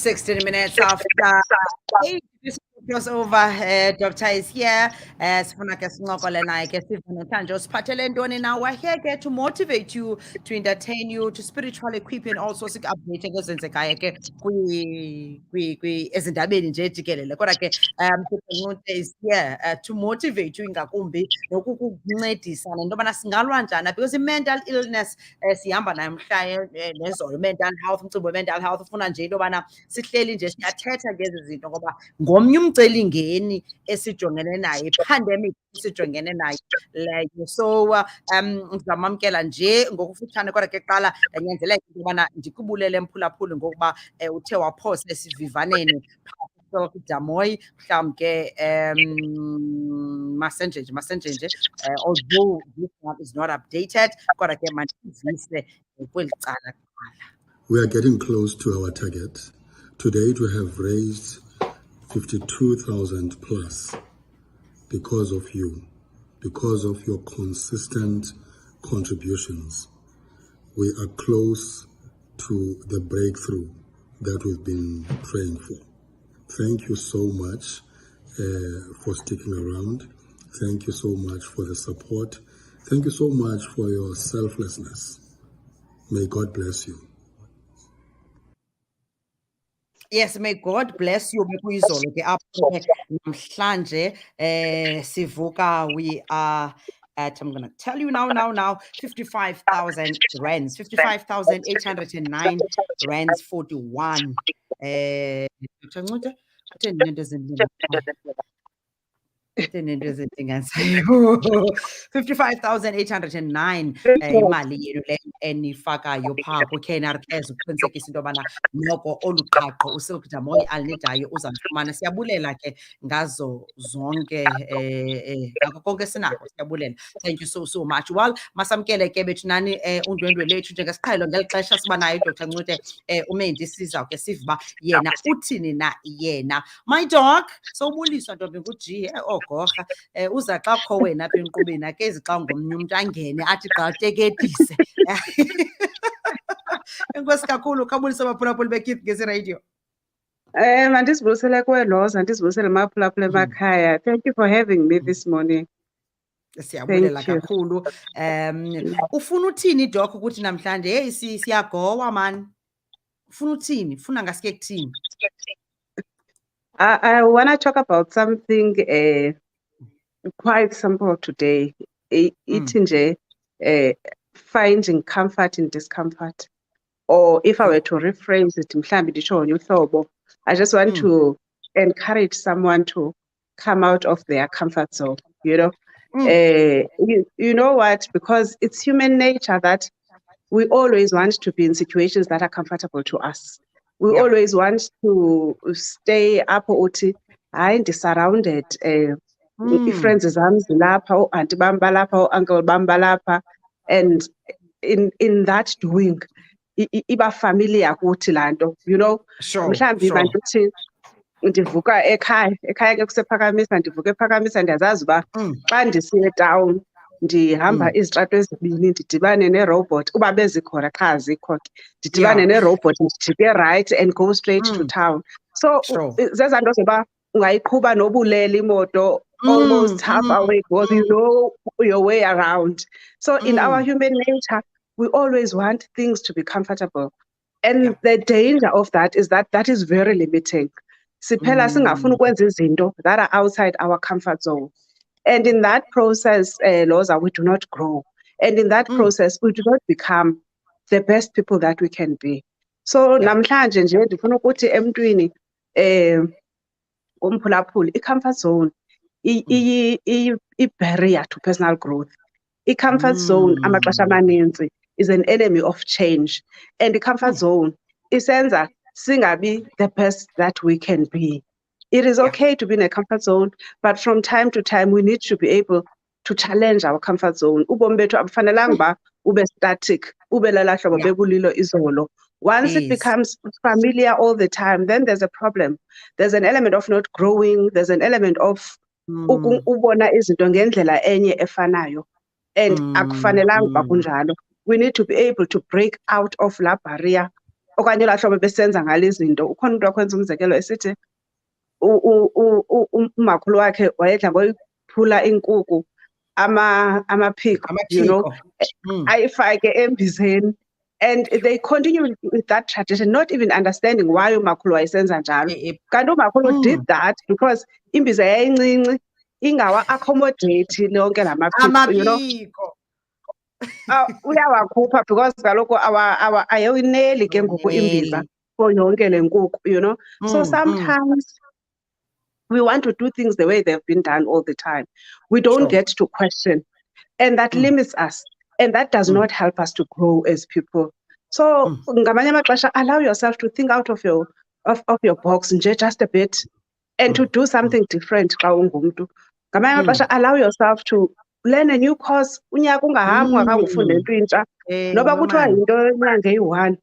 16 minutes after 8. This crossover, Doctor is here. Sifuna ke sincokole naye ke sive namhlanje usiphathele ntoni na. We're here ke to motivate you, to entertain you, to spiritually equip you, and also siku-update ngezenzekayo ke ezindabeni nje jikelele. Kodwa ke Ncute is here to motivate you ngakumbi nokukuncedisa nento yobana singalwa njani, because i-mental illness sihamba nayo mhla nezolo. Mental health, umcimbi we-mental health ufuna nje into yobana sihleli nje siyathetha ngezi zinto ngoba ngomnye umcelimngeni esijongene nayo, i-pandemic esijongene nayo leyo. So ndizamamkela nje ngokufutshane, kodwa ke kuqala ndanyanzeleka into yobana ndikubulele mphulaphuli ngokuba uthe waphosa esivivaneni Damoy mhlawumbi ke masenje nje although this one is not updated, kodwa ke mandivise kweli cala kuqala. We are getting close to our target. To date, we have raised 52,000 plus because of you, because of your consistent contributions. We are close to the breakthrough that we've been praying for. Thank you so much for sticking around. Thank you so much for the support. Thank you so much for your selflessness. May God bless you. Yes, may God bless you. Bekuyizolo ke apho namhlanje sivuka, we are at, I'm going to tell you now 55,000 rands, 55,809 rands 41. Dr. Ncute, utheni nento ezinto 55,809 imali yenu le enifakayo phaa ku-KNRS ukuqinisekisa into yobana noko olu qhaqho uSilk Damoy alinidayo uzalifumana. Siyabulela ke ngazo zonke ngako konke sinako, siyabulela. Thank you so much. Well, masamkele ke bethu nani undwendwe lethu njengesiqhelo ngeli xesha siba nayo Dr. Ncute uMendi sizawuke sive uba yena uthini na yena. My dog, sowubuliswa ntombi nguG ogorha uza xa kho wena apha enkqubeni akezi xa ngomnye umntu angene athi xa teketise. Enkosi kakhulu, khawubulisa abaphulaphuli beKids ngezi radio. Mandisibusele kuwe Lhoza, ndisibusele maphulaphula emakhaya. Thank you for having me this morning. Siyabulela kakhulu. Ufuna uthini doc ukuthi namhlanje hey siyagowa man? Ufuna uthini? Ufuna ngasike kuthini? I want to talk about something quite simple today. Finding comfort in discomfort. Or if I were to rephrase it, I just want to encourage someone to come out of their comfort zone, you know. You know what? Because it's human nature that we always want to be in situations that are comfortable to us. We always want to stay up surrounded. Friends zilapha, auntie bamba lapha, uncle bamba lapha, and in that doing, iba familiar kuthi lanto, you know. Mhlambi mandithi ndivuka ekhaya ke kusephakamisa, ndivuka ephakamisa, ndiyazazi uba xa ndisiye town ndihamba izitrato ezibini ndidibane nerobot, uba bezikhona qha azikho ke ndidibane nerobot ndijike right and go straight to town. So zezaa nto zoba ungayiqhuba nobulela imoto almost half away because you know your way around. So in our human nature, we always want things to be comfortable. And the danger of that is that is very limiting. Siphela singafuni ukwenza izinto that are outside our comfort zone. And in that process, Lhoza, we do not grow. And in that process, we do not become the best people that we can be. So namhlanje nje ndifuna ukuthi emntwini umphulaphuli i-comfort zone i-barrier to personal growth. I-comfort zone amaxesha amaninzi is an enemy of change. And the comfort zone isenza singabi the best that we can be. It is okay to be in a comfort zone, but from time to time we need to be able to challenge our comfort zone. Ubomi bethu abufanelanga uba ube static, ube lala hlobo bekulilo izolo. Once it becomes familiar all the time, then there's a problem. There's an element of not growing. There's an element of ubona izinto ngendlela enye efanayo. And akufanelanga uba kunjalo. We need to be able to break out of la barrier okanye olaa hlobo besenza ngale zinto. Ukhona umntu wakwenza umzekelo esithi umakhulu wakhe wayedla ngoyiphula inkukhu amaphiko, you know, Amaphiko. ayifake embizeni. And they continue with that tradition, not even understanding why umakhulu wayesenza njalo. Kanti umakhulu did that because imbiza yayincinci ingawa-accommodate lonke la maphiko, you know. Amaphiko. Uyawakhupha because kaloku ayewineli ke ngoku imbiza for yonke le nkukhu, you know. So sometimes we want to do things the way they've been done all the time. We don't get to question, and that limits us, and that does not help us to grow as people. So ngamanye amaxesha, allow yourself to think out of your box nje just a bit, and to do something different xa ungumntu. Ngamanye amaxesha, allow yourself to learn a new course. Unyaka ungahambi ungakhange ufunde into intsha, noba kuthiwa yinto yenyanga eyi-1.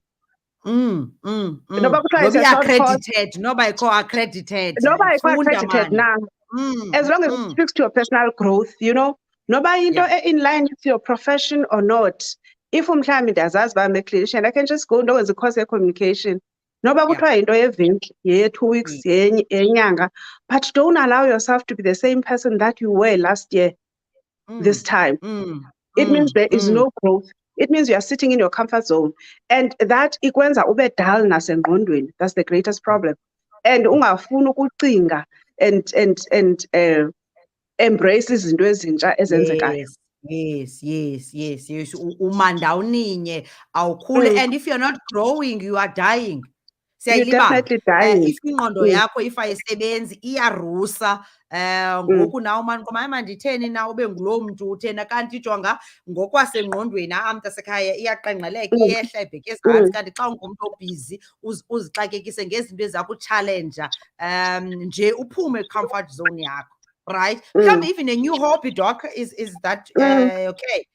Noba kuthiwa it's a short course, noba ayikho accredited. noba ayikho accredited na, as long as it speaks to your personal growth, you know. Noba into in line with your profession or not. If umhlawumbi ndiyazazi uba I'm a clinician, I can just go ndowenza i-course ye-communication. Noba kuthiwa yinto yeveki, ye-2 weeks, yenyanga, but don't allow yourself to be the same person that you were last year, this time. It means there is no growth. It means you are sitting in your comfort zone. And that ikwenza ube dull nasengqondweni. That's the greatest problem. And ungafuni ukucinga and embrace izinto ezintsha ezenzekayo. Yes. Umandawuninye awukhule, and if you're not growing, you are dying. You're definitely dying. If ingqondo yakho if ayisebenzi iyarusa, ngoku nawe manje manditheni na ube ngulo mntu uthena, kanti jonga ngokwasengqondweni mntasekhaya iyaqengqeleka, iyehla ibheke ezantsi. Kanti xa ungumntu obhizi uzixakekise ngezinto ezakutshalenja, nje uphume comfort zone yakho, right? Mhlawumbi even a new hobby, doc, is that okay?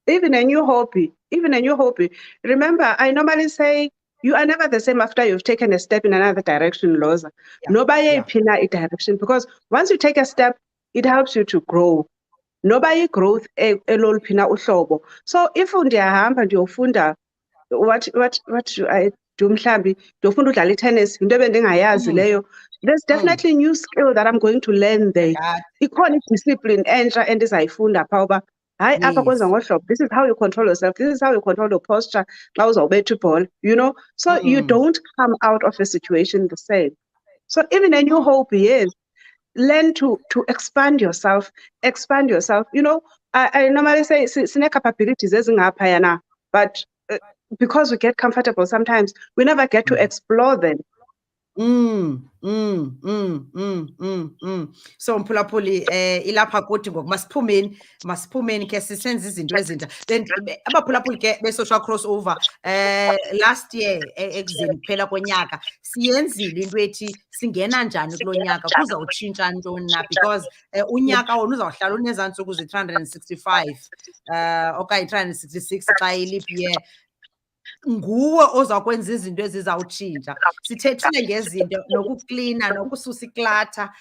Even a new hobby. Remember, I normally say, you are never the same after you've taken a step in another direction, Lhoza. Nobody pina a direction, because once you take a step, it helps you to grow. Nobody growth elol pina uhlobo. So if ndiyahamba ndiyofunda what do I do, mhlambi ndiyofunda udlala tennis, into ebendingayazi leyo, there's definitely new skill that I'm going to learn there. Ikhona discipline entsha endizayifunda phaa uba hayi apha kwenza ngohlobo. This is how you control yourself. This is how you control your posture xa uzawubetha ibhola, you know. So you don't come out of a situation the same. So even a new hobby is learn to expand yourself. You know, I normally say sine capabilities ezingaphayana, but because we get comfortable sometimes, we never get to explore them. So mphulaphuli, ilapha kuthi ngoku masiphumeni ke sisenze izinto ezintsha. Then abaphulaphuli ke be-social crossover, last year ekuzeni kuphela konyaka siyenzile into ethi singena njani kulo nyaka, kuzawutshintsha ntoni na, because unyaka wona uzawuhlala unezaa ntsuku zi-365 okanye 366 xa ilip year. Nguwe ozakwenza izinto ezizawutshintsha. Sithethile ngezinto nokuklina, nokususa iklatha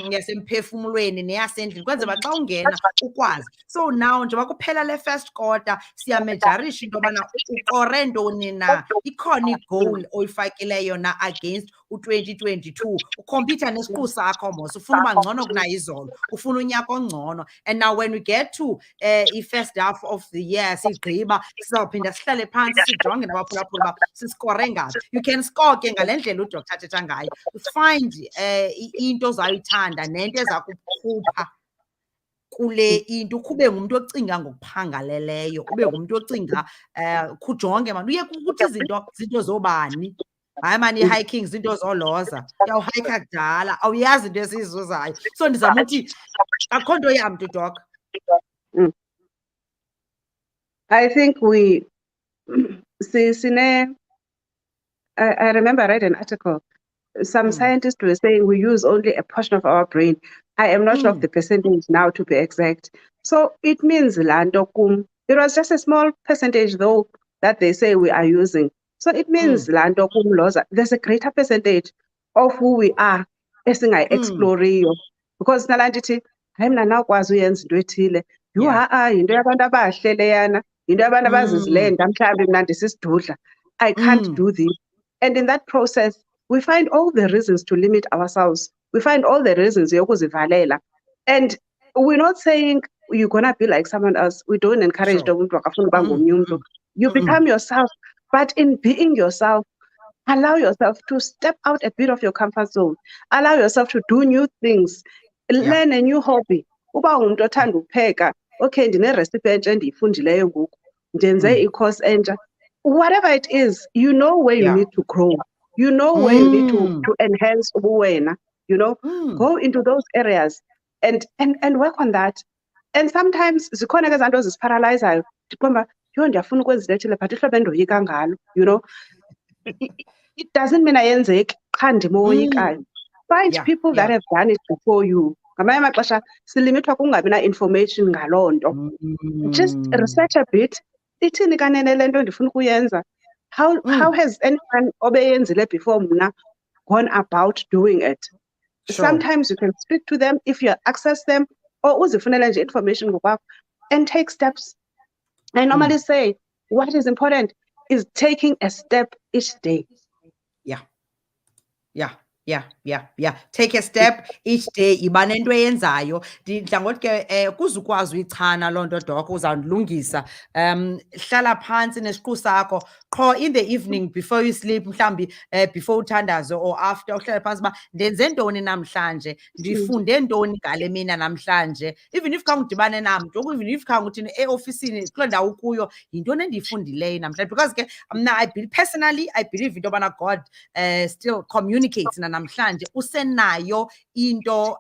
yasemphefumulweni neyasendlini, kwenzela uba xa ungena ukwazi. So now njengoba kuphela le first quarter siyamejarisha into yobana ukore ntoni na, ikhona igoal oyifakileyo na against u-2022. Ukhompyutha nesiqu sakho mos, ufuna uba ngcono kunayo izolo, ufuna unyaka ongcono. And now when we get to i-first half of the year sigqiba, sizawuphinda sihlale phantsi sijonge nabaphulaphula uba siskore ngaphi. You can score ke ngale ndlela uDr athetha ngayo. Find into ozayithanda nento eza kukhupha kule into, ukube ngumuntu ocinga ngokuphangaleleyo, ube ngumuntu ocinga kujonge mani uye ukuthi izinto zobani. Hayi mani, i-hiking zinto zoLhoza, uyawuhayikha kudala, awuyazi into esiyizuzayo. So ndizama uthi akukho nto yamntu, doc. I think I remember I read an article. Some scientists were saying we use only a portion of our brain. I am not sure of the percentage now, to be exact. So it means it was just a small percentage though that they say we are using. So it means Lhoza, there's a greater percentage of who we are explore, because nalandithi hayi mna nawukwazi uyenza into ethile, yinto yabantu abahle leyana, yinto yabantu abazizileyo, mhlawumbi mna ndisisidudla. I can't do this. And in that process, we find all the reasons to limit ourselves. We find all the reasons yokuzivalela. And we're not saying you're gonna be like someone else. We don't encourage Sure. You become yourself, but in being yourself, allow yourself to step out a bit of your comfort zone. Allow yourself to do new things. Learn a new hobby. Uba umuntu othanda ukupheka, okay, ndine-recipe entsha endiyifundileyo ngoku. Ndenze i-course entsha. Whatever it is, you know where you need to grow. You know where you need to enhance ubuwena. You know, go into those areas and work on that. And sometimes zikhona ke zanto zisiparalyzayo. Ndiqomba, yho ndiyafuna ukwenza lethile but ihlobo endoyika ngalo, you know. It doesn't mean ayenzeki qha ndimoyikayo. Find people that have done it before you. Ngamanye amaxesha silimithwa kungabi na-information ngaloo nto. Just research a bit. Ithini kanene le nto ndifuna ukuyenza? How has anyone obeyenzile before mna gone about doing it? Sure. Sometimes you can speak to them if you access them, or uzifunele nje information ngokwakho and take steps. I normally say what is important is taking a step each day. Take a step each day. Iba nento eyenzayo. Ndidla ngothi ke kuzukwazi uyichana loo nto Doc, uzawundilungisa. Hlala phantsi nesiqu sakho qho in the evening before you sleep, mhlawumbi before uthandazo or after, uhlale phantsi uba ndenze ntoni namhlanje, ndifunde ntoni ngale mina namhlanje. Even if khange udibane namntu, even if khange uthini eofisini kuloo ndawo ukuyo, yintoni endiyifundileyo namhlanje. Because ke mna personally I believe into yobana God still communicates namhlanje usenayo into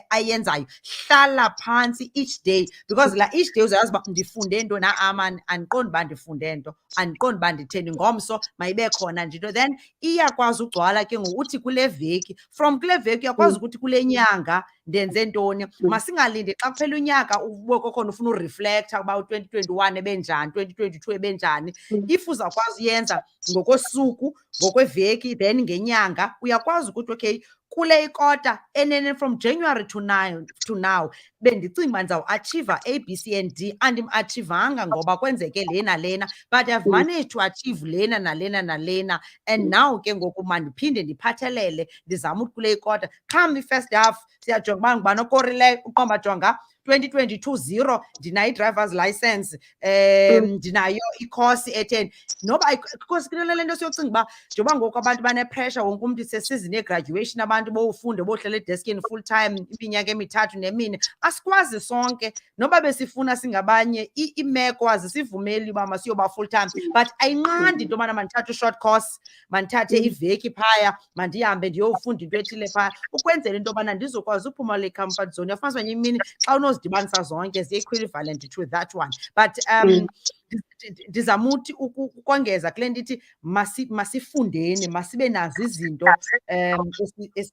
ayenzayo. Hlala phansi each day, because la each day uzayazi uba ndifunde nto na-amani, andiqondi uba ndifunde nto, andiqondi uba nditheni, ngomso mayibe khona nje into. Then iyakwazi ugcwala ke ngokuthi kule veki, from kule veki uyakwazi ukuthi kule nyanga ndenze ntoni. Masingalindi xa kuphela unyaka uboko khona ufuna ureflecta uba u-2021 ebenjani, 2022 ebenjani. If uzawukwazi uyenza ngokosuku, ngokweveki, then ngenyanga uyakwazi ukuthi okay, kule ikota enene from January to now bendicinga uba ndizawuachieva A, B, C and D. Andim-achivanga ngoba kwenzeke lena lena, but I've managed to achieve lena nalena nalena. And now ke ngoku mandiphinde ndiphathelele ndizama ukuthi kule ikota come i-first half siyajonga uba ngubani okorileyo. Uqomba jonga 2022 0 ndinayo i-driver's license, ndinayo i-course etheni. Noba because kulele nto siyocinga uba njengoba ngoku abantu banepressure, wonke umntu sesizini yegraduation, abantu bowufunde bohlala edeskini full time iminyaka emithathu nemine. Asikwazi sonke, noba besifuna singabanye iimeko azisivumeli uba masiyoba full time, but ayinqandi into yobana mandithathe u-short course, mandithathe iveki phaya, mandihambe ndiyofunda into ethile phaya, ukwenzela into yobana ndizokwazi uphuma le comfort zone. Uyafumanisa kwenye imini xa unozidibanisa zonke ziyi-equivalent to that one. But ndizama uthi ukongeza kule ndithi masifundeni, masibe nazo izinto,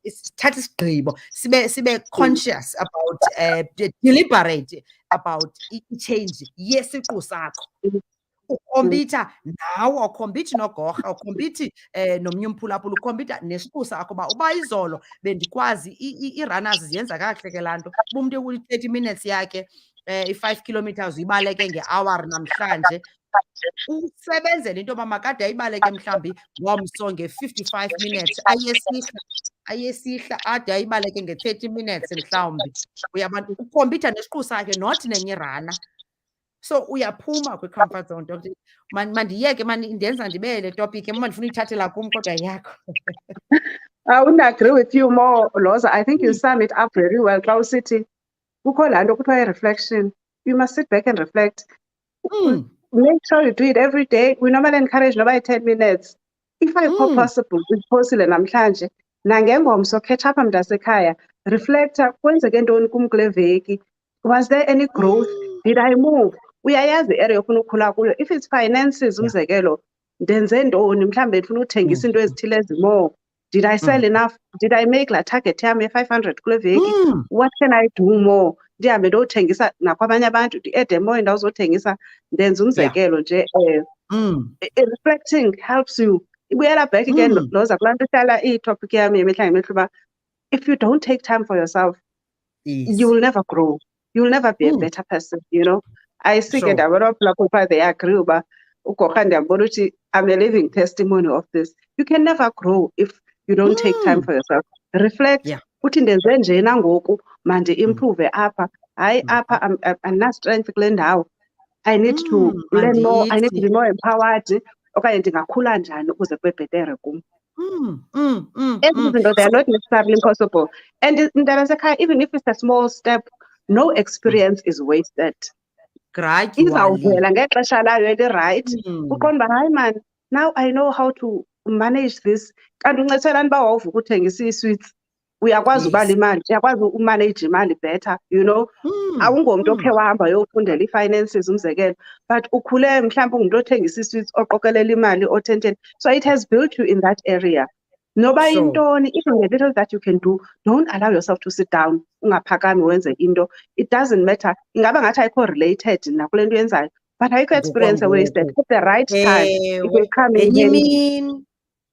sithathe isigqibo, sibe conscious about deliberate about i-change yesiqu sakho. Ukhompyutha nawe, awukhompithi nogorha, awukhompithi nomnye umphulaphula, ukhompyutha nesiqu sakho uba izolo bendikwazi i-runners ziyenza kakuhle ke laa nto. Uba umntu eku-30 minutes yakhe, i-5 kilometers uyibaleke nge-hour namhlanje, usebenzela into yoba makade ayibaleke mhlawumbi ngomso nge-55 minutes, ayesihla ade ayibaleke nge-30 minutes mhlawumbi. Uyabona, ukhompyutha nesiqu sakhe not nenye irana. So uyaphuma kwi-comfort zone. Nto mandiyeke ndenza ndibe le topic mama ndifuna uyithathela kum kodwa yakho. I wouldn't agree with you more, Lhoza. I think you sum it up very well. Xa usithi kukho laa nto kuthiwa i-reflection. You must sit back and reflect. Make sure you do it every day. We normally encourage noba 10 minutes. If ayikho possible, uyiphosile namhlanje, nangengomso catch up mntasekhaya, reflecta kwenzeke ntoni kum kule veki. Was there any growth? Did I move? Uyayazi i-area ofuna ukhula kuyo. If it's finances, umzekelo, ndenze ntoni, mhlawumbe ndifuna uthengisa into ezithile ezimore. Did I sell enough? Did I make la target yam ye-500 kule veki? What can I do more? Ndihambe ndothengisa nakwabanye abantu, ndi-ede more indawo zothengisa, ndenze umzekelo nje. Reflecting helps you. Ibuyela back again, Lhoza, kulaa nto ihlala iyi-topic yam yemihla ngemihla uba if you don't take time for yourself, you will never grow. You will never be a better person, you know. I see ke ndabona abaphulaphula they agree uba ugorha ndiyambona uthi I'm a living testimony of this. You can never grow if you don't take time for yourself. Reflect. Yeah. Uthi ndenze njena ngoku mandi improve apha. Hayi apha andina-strength kule ndawo. I need to learn more. I need to be more empowered. Okanye ndingakhula njani ukuze kube bhetere kum. Ezi zinto they are not necessarily impossible. And mntanasekhaya, even if it's a small step, no experience is wasted. Gradually. Izawuvela ngexesha layo eli-right. Uqonda uba hayi man, now I know how to manage this. Kanti uncethelani uba wawuvuka uthengisa ii-sweets. Uyakwazi ubala imali, uyakwazi umanage imali better, you know. Awungomntu okhe wahamba yofundela i-finances umzekelo, but ukhule mhlawumbi ungumntu othengisa ii-sweets, oqokelela imali, othenteni. So it has built you in that area. Noba intoni, even the little that you can do, don't allow yourself to sit down, ungaphakami wenze into. It doesn't matter. Ingaba ngathi ayikho related nakule nto yenzayo, but ayikho experience wasted. At the right time, it will come in handy.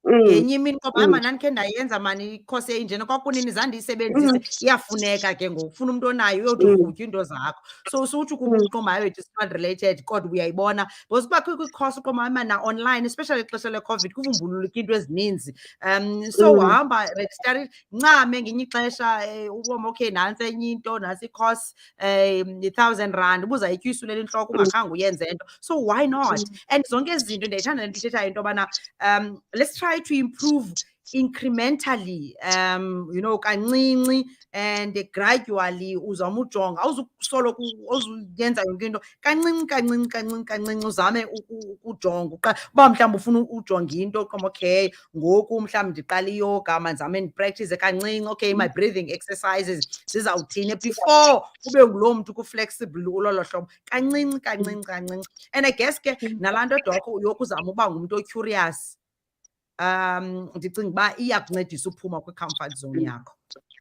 Ngenye imini ngoba hayi mandandikhe ndayenza mani ikhosi enjena kwakunini zandiyisebenzise iyafuneka ke ngoku ufuna umuntu onayo uyothi urhutya iinto zakho so usutsho uqomba hayi wethu it's not related kodwa uyayibona because kubakho kwikhosi uqomba hayi na online especially ixesha le-COVID kuvumbululeka into ezininzi so wahamba register ncame ngenye ixesha uboma okay nantsi enye into nantsi ikhosi R1,000 ubuzayitya uyisulela intloko ungakhange uyenze nto so why not and zonke ezi zinto ndiyayithanda le nto ithethayo into yobana let's try to improve incrementally, you know, kancinci and gradually uzama ujonga awuzusoloko awuzuyenza yonke into kancinci uzame ujonga uba mhlawumbi ufuna ujonga into qoma okay ngoku mhlawumbi ndiqala iyoga mandizame ndipractice kancinci okay my breathing exercises zizawuthini before ube nguloo mntu ku-flexible ulolo hlobo kancinci and I guess ke nalaa nto doko uyokuzama uba ngumntu o-curious ndicinga uba iyakuncedisa uphuma kwi-comfort zone yakho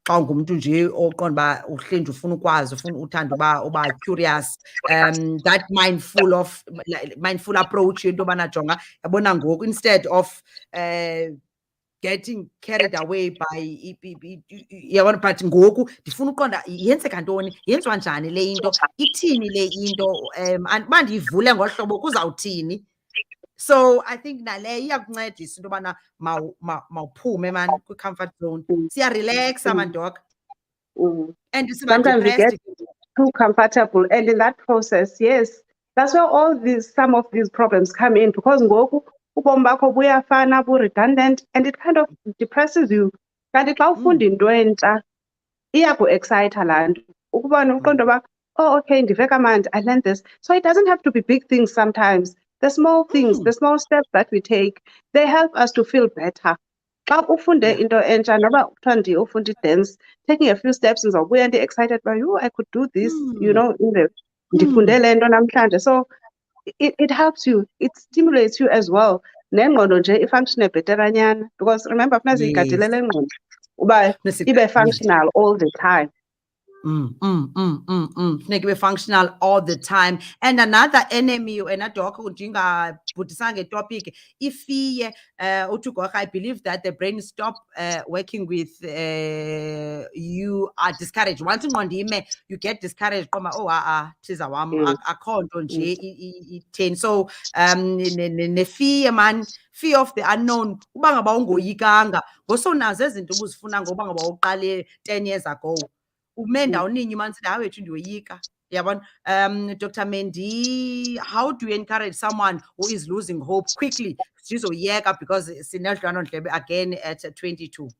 xa ungumntu nje oqonda uba uhle nje ufuna ukwazi ufuna uthanda uba curious that mindful approach into yobana jonga yabona ngoku instead of getting carried away by yabona but ngoku ndifuna uqonda yenzeka ntoni yenziwa njani le into ithini le into uba ndiyivule ngolu hlobo kuzawuthini. So I think nale iyakuncedisa into yobana mawuphume man kwi-comfort zone siyarelaxa mandoka and sometimes we get too comfortable and in that process yes that's where some of these problems come in because ngoku ubomi bakho buyafana bu-redundant and it kind of depresses you kanti xa ufunda into entsha iyaku-excita laa nto ukubona uqonda uba oh okay ndive kamandi I learned this so it doesn't have to be big things sometimes. The small things, the small steps that we take, they help us to feel better. Xa ufunde into entsha noba kuthiwa ndiyofunda i-dance, taking a few steps ndizawubuya ndi-excited by you, I could do this, you know, ndifunde le nto namhlanje. So it helps you, it stimulates you as well. Nengqondo nje ifunctione bheteranyana because remember funeka siyigadile le ngqondo uba ibe functional all the time. Funeka ibe functional all the time and another enemy wena doc ndingabhudisa ngetopic ifiye uthi ugorha I believe that the brain stop working with you are discouraged once ingqondo ime you get discouraged qoma oh thiza wam akho nto nje itheni so nefiye man fear of the unknown uba ngaba ungoyikanga ngosonazo ezinto ubuzifuna ngoba ngaba uqale 10 years ago ume ndawuninye umanisile hayi wethu ndiyoyika yabona Dr. Mendi how do you encourage someone who is losing hope quickly sizoyeka because sinedlwana ndlebe again at 22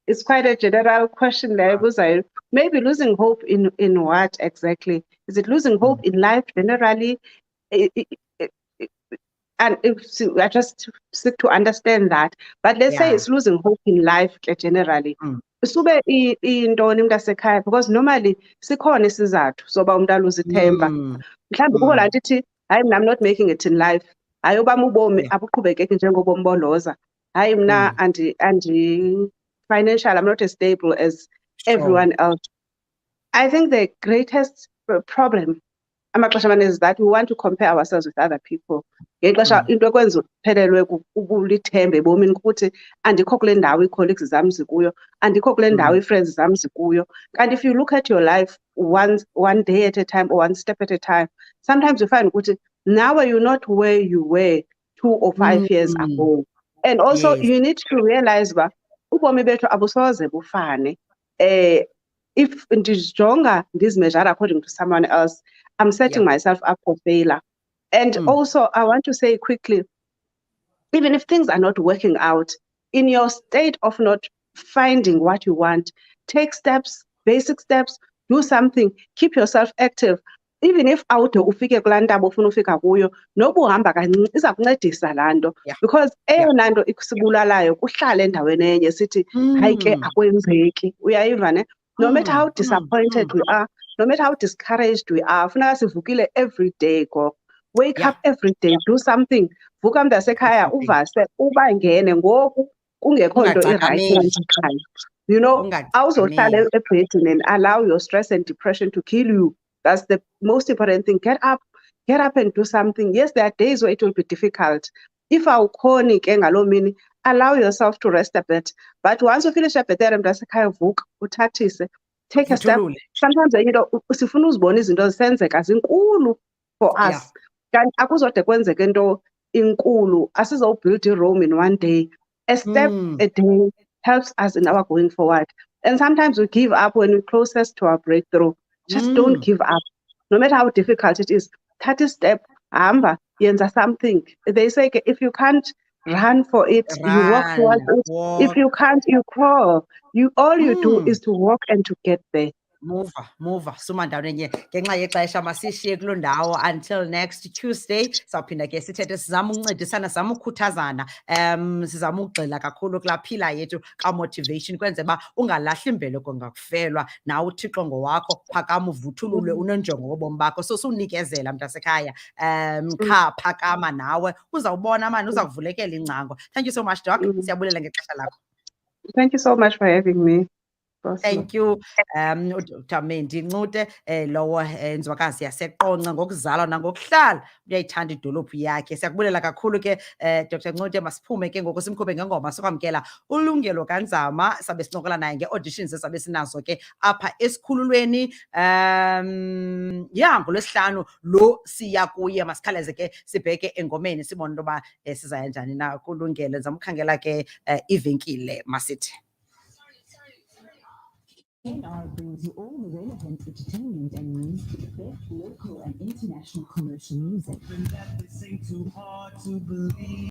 it's quite a general question there buzayo maybe losing hope in what exactly is it losing hope in life generally and I just seek to understand that. But let's say it's losing hope in life generally. Sube intoni mntasekhaya because normally sikhona isizathu soba umuntu aluze ithemba. Mhlawumbi kukho laa nto ithi hayi mna I'm not making it in life. Hayi obam ubomi abuqhubekeki njengobomi boLhoza. Hayi mna financial I'm not as stable as everyone else. I think the greatest problem amaxesha amaninzi is that we want to compare ourselves with other people. ngexesha into ekwenza uphelelwe ubulithemba ebomini ukuthi andikho kule ndawo ii-colleagues zam zikuyo, andikho kule ndawo ii-friends zam zikuyo. Kanti if you look at your life one day at a time or one step at a time, sometimes you find ukuthi now you're not where you were 2 or 5 years ago. And also Yes. you need to realize uba ubomi bethu abusoze bufane. If ndizijonga ndizimejara according to someone else, I'm setting myself up for failure. And also, I want to say quickly, even if things are not working out, in your state of not finding what you want, take steps, basic steps, do something, keep yourself active. Even if awude ufike kulaa ntaba ofuna ufika kuyo, noba uhamba kancinci iza kuncedisa laa nto. Because eyona nto ikusibulalayo kuhlala endaweni enye sithi hayi ke akwenzeki. Uyayiva ne? No matter how disappointed we are, no matter how discouraged we are, funeka sivukile every day go. Wake up every day, do something. Vuka mntasekhaya uvase ubangene ngoku kungekho nto irayithi yenzayo. You know, awuzohlala ebhedini and allow your stress and depression to kill you. That's the most important thing. Get up and do something. Yes, there are days where it will be difficult. If awukhoni ke ngaloo mini, allow yourself to rest a bit. But once you finish up there, mntasekhaya vuka, uthathise, take a step. Sometimes sifuna uzibona izinto zisenzeka zinkulu for us. Kanti akuzode kwenzeke into inkulu, asizowubuild i-Rome in one day. A step a day helps us in our going forward. And sometimes we give up when we're closest to our breakthrough. Just don't give up. No matter how difficult it is, take a step, hamba, yenza something. They say if you can't run for it, you walk towards it. If you can't, you crawl. All you do is to walk and to get there. Move suma ndawenye ngenxa yexesha masishiye kuloo ndawo until next Tuesday. Sawuphinda ke sithethe sizama ukuncedisana, sizama ukukhuthazana, sizama ukugxila kakhulu kulaa phila yethu ka-motivation kwenze uba ungalahli imbeleko ngakufelwa. Nawe uThixo ngowakho, phakama uvuthululwe, unenjongo ngobomi bakho. So sunikezela mntasekhaya, kha phakama nawe uzawubona mani, uza kuvulekela ingcango. Thank you so much Doc, siyabulela ngexesha lakho. Thank you so much for having me. Thank you, Dr. Ncute, lowo nzwakazi yaseQonce ngokuzalwa nangokuhlala uyayithanda idolophu yakhe. Siyakubulela kakhulu ke Dr. Ncute, masiphume ke ngoku simkhuphe ngengoma sokwamkela uLungelo Kanzama, sabe sincokola naye nge-auditions esabe sinazo ke apha esikhululweni. NgoLwesihlanu lo siya kuye, masikhaleze ke sibheke engomeni sibone into yoba sizaya njani na kuLungelo. Ndizamkhangela ke ivenkile masithi. NR brings you all the relevant entertainment and news, both local and international commercial music.